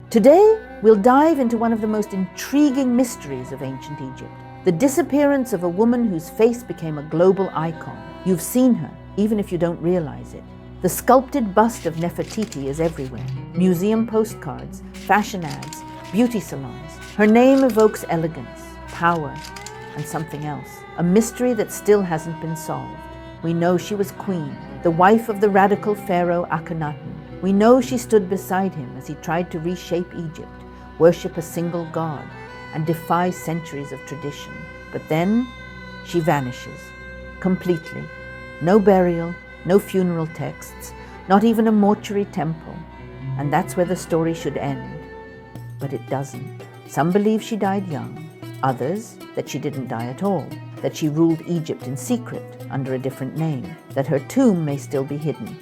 Today, we'll dive into one of the most intriguing mysteries of ancient Egypt, the disappearance of a woman whose face became a global icon. You've seen her, even if you don't realize it. The sculpted bust of Nefertiti is everywhere. Museum postcards, fashion ads, beauty salons. Her name evokes elegance, power, and something else. A mystery that still hasn't been solved. We know she was queen, the wife of the radical Pharaoh Akhenaten. We know she stood beside him as he tried to reshape Egypt, worship a single god, and defy centuries of tradition. But then, she vanishes, completely. No burial, no funeral texts, not even a mortuary temple. And that's where the story should end. But it doesn't. Some believe she died young, others that she didn't die at all, that she ruled Egypt in secret under a different name, that her tomb may still be hidden,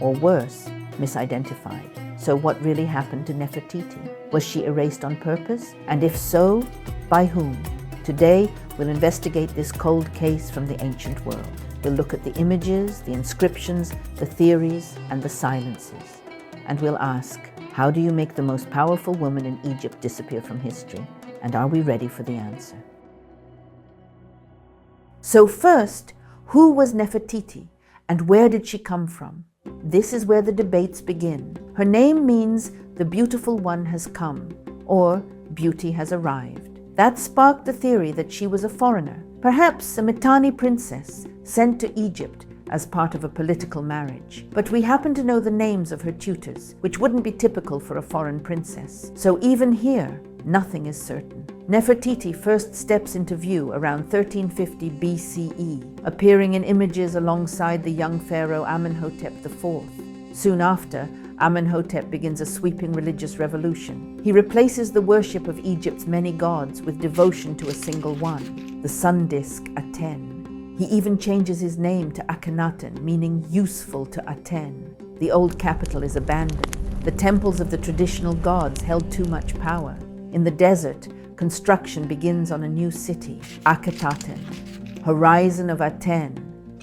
or worse, misidentified. So what really happened to Nefertiti? Was she erased on purpose? And if so, by whom? Today, we'll investigate this cold case from the ancient world. We'll look at the images, the inscriptions, the theories, and the silences. And we'll ask, how do you make the most powerful woman in Egypt disappear from history? And are we ready for the answer? So first, who was Nefertiti, and where did she come from? This is where the debates begin. Her name means the beautiful one has come, or beauty has arrived. That sparked the theory that she was a foreigner, perhaps a Mitanni princess sent to Egypt as part of a political marriage. But we happen to know the names of her tutors, which wouldn't be typical for a foreign princess. So even here, nothing is certain. Nefertiti first steps into view around 1350 BCE, appearing in images alongside the young pharaoh Amenhotep IV. Soon after, Amenhotep begins a sweeping religious revolution. He replaces the worship of Egypt's many gods with devotion to a single one, the sun disk Aten. He even changes his name to Akhenaten, meaning useful to Aten. The old capital is abandoned. The temples of the traditional gods held too much power. In the desert, construction begins on a new city, Akhetaten, horizon of Aten,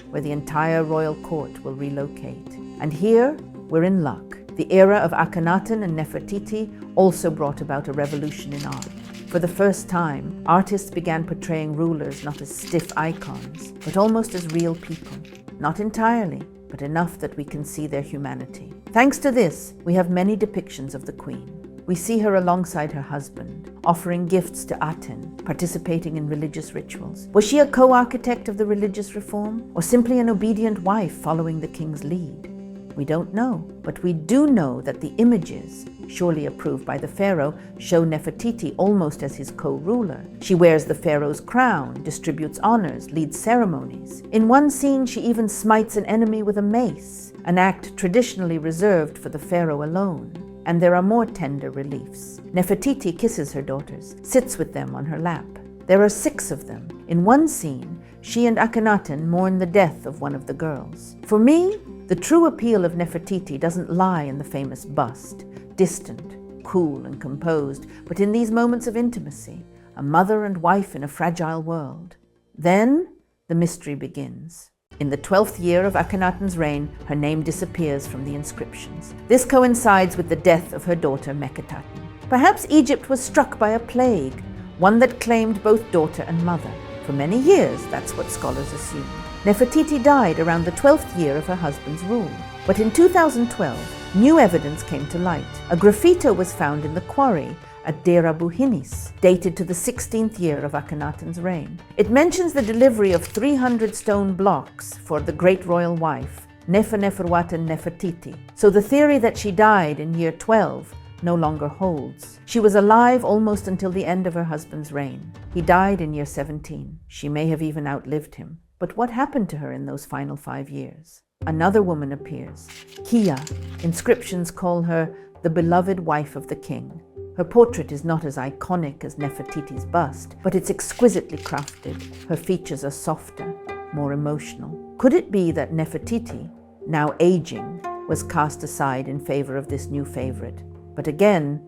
where the entire royal court will relocate. And here, we're in luck. The era of Akhenaten and Nefertiti also brought about a revolution in art. For the first time, artists began portraying rulers not as stiff icons, but almost as real people. Not entirely, but enough that we can see their humanity. Thanks to this, we have many depictions of the queen. We see her alongside her husband, offering gifts to Aten, participating in religious rituals. Was she a co-architect of the religious reform, or simply an obedient wife following the king's lead? We don't know, but we do know that the images, surely approved by the pharaoh, show Nefertiti almost as his co-ruler. She wears the pharaoh's crown, distributes honors, leads ceremonies. In one scene, she even smites an enemy with a mace, an act traditionally reserved for the pharaoh alone. And there are more tender reliefs. Nefertiti kisses her daughters, sits with them on her lap. There are 6 of them. In one scene, she and Akhenaten mourn the death of one of the girls. For me, the true appeal of Nefertiti doesn't lie in the famous bust, distant, cool, and composed, but in these moments of intimacy, a mother and wife in a fragile world. Then, the mystery begins. In the 12th year of Akhenaten's reign, her name disappears from the inscriptions. This coincides with the death of her daughter Meketaten. Perhaps Egypt was struck by a plague, one that claimed both daughter and mother. For many years, that's what scholars assume. Nefertiti died around the 12th year of her husband's rule. But in 2012, new evidence came to light. A graffito was found in the quarry at Deir Abu-Hinis, dated to the 16th year of Akhenaten's reign. It mentions the delivery of 300 stone blocks for the great royal wife, Neferneferuaten Nefertiti. So the theory that she died in year 12 no longer holds. She was alive almost until the end of her husband's reign. He died in year 17. She may have even outlived him. But what happened to her in those final 5 years? Another woman appears, Kia. Inscriptions call her the beloved wife of the king. Her portrait is not as iconic as Nefertiti's bust, but it's exquisitely crafted. Her features are softer, more emotional. Could it be that Nefertiti, now aging, was cast aside in favor of this new favorite? But again,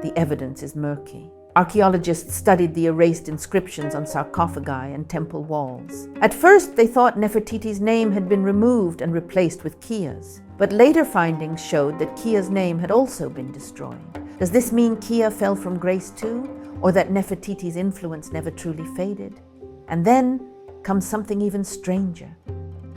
the evidence is murky. Archaeologists studied the erased inscriptions on sarcophagi and temple walls. At first, they thought Nefertiti's name had been removed and replaced with Kia's. But later findings showed that Kia's name had also been destroyed. Does this mean Kia fell from grace too? Or that Nefertiti's influence never truly faded? And then comes something even stranger.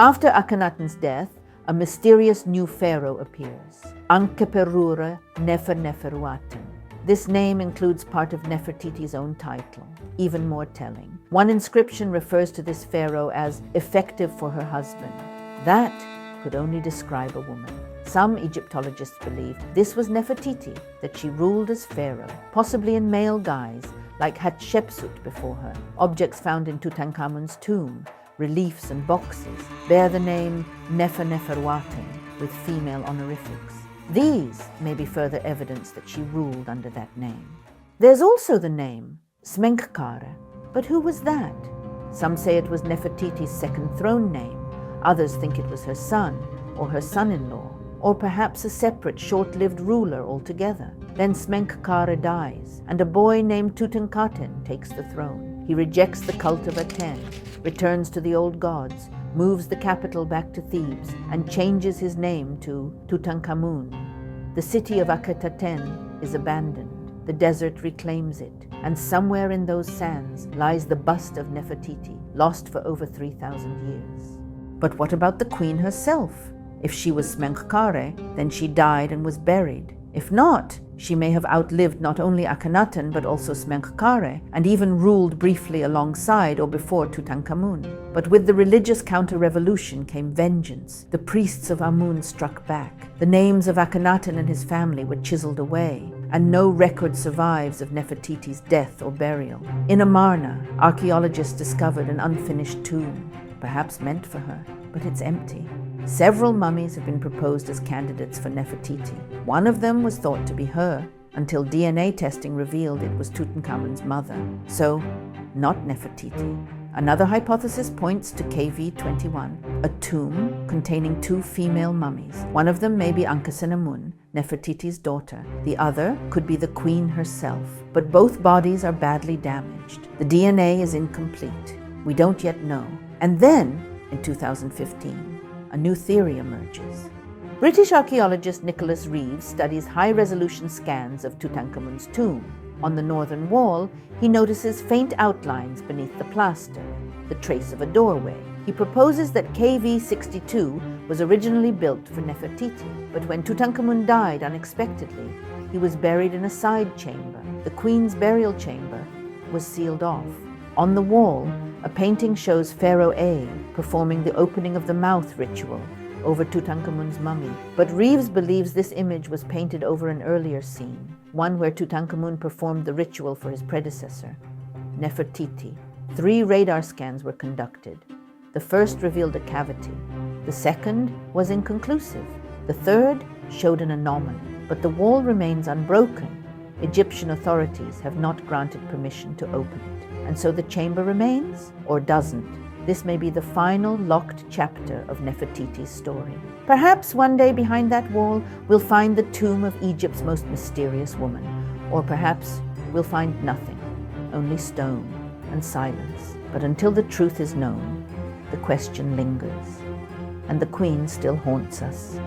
After Akhenaten's death, a mysterious new pharaoh appears, Neferneferuaten. This name includes part of Nefertiti's own title, even more telling. One inscription refers to this pharaoh as effective for her husband. That could only describe a woman. Some Egyptologists believed this was Nefertiti, that she ruled as pharaoh, possibly in male guise, like Hatshepsut before her. Objects found in Tutankhamun's tomb, reliefs and boxes, bear the name Neferneferuaten with female honorifics. These may be further evidence that she ruled under that name. There's also the name Smenkhkare, but who was that? Some say it was Nefertiti's second throne name. Others think it was her son or her son-in-law, or perhaps a separate short-lived ruler altogether. Then Smenkhkare dies, and a boy named Tutankhamun takes the throne. He rejects the cult of Aten, returns to the old gods, moves the capital back to Thebes, and changes his name to Tutankhamun. The city of Akhenaten is abandoned. The desert reclaims it, and somewhere in those sands lies the bust of Nefertiti, lost for over 3,000 years. But what about the queen herself? If she was Smenkhkare, then she died and was buried. If not, she may have outlived not only Akhenaten but also Smenkhkare, and even ruled briefly alongside or before Tutankhamun. But with the religious counter-revolution came vengeance. The priests of Amun struck back. The names of Akhenaten and his family were chiseled away, and no record survives of Nefertiti's death or burial. In Amarna, archaeologists discovered an unfinished tomb, perhaps meant for her, but it's empty. Several mummies have been proposed as candidates for Nefertiti. One of them was thought to be her, until DNA testing revealed it was Tutankhamun's mother. So, not Nefertiti. Another hypothesis points to KV-21, a tomb containing two female mummies. One of them may be Ankhesenamun, Nefertiti's daughter. The other could be the queen herself. But both bodies are badly damaged. The DNA is incomplete. We don't yet know. And then, in 2015, a new theory emerges. British archaeologist Nicholas Reeves studies high-resolution scans of Tutankhamun's tomb. On the northern wall, he notices faint outlines beneath the plaster, the trace of a doorway. He proposes that KV-62 was originally built for Nefertiti, but when Tutankhamun died unexpectedly, he was buried in a side chamber. The queen's burial chamber was sealed off. On the wall, a painting shows Pharaoh A performing the opening of the mouth ritual over Tutankhamun's mummy. But Reeves believes this image was painted over an earlier scene, one where Tutankhamun performed the ritual for his predecessor, Nefertiti. 3 radar scans were conducted. The first revealed a cavity. The second was inconclusive. The third showed an anomaly. But the wall remains unbroken. Egyptian authorities have not granted permission to open it. And so the chamber remains, or doesn't. This may be the final locked chapter of Nefertiti's story. Perhaps one day behind that wall we'll find the tomb of Egypt's most mysterious woman. Or perhaps we'll find nothing, only stone and silence. But until the truth is known, the question lingers, and the queen still haunts us.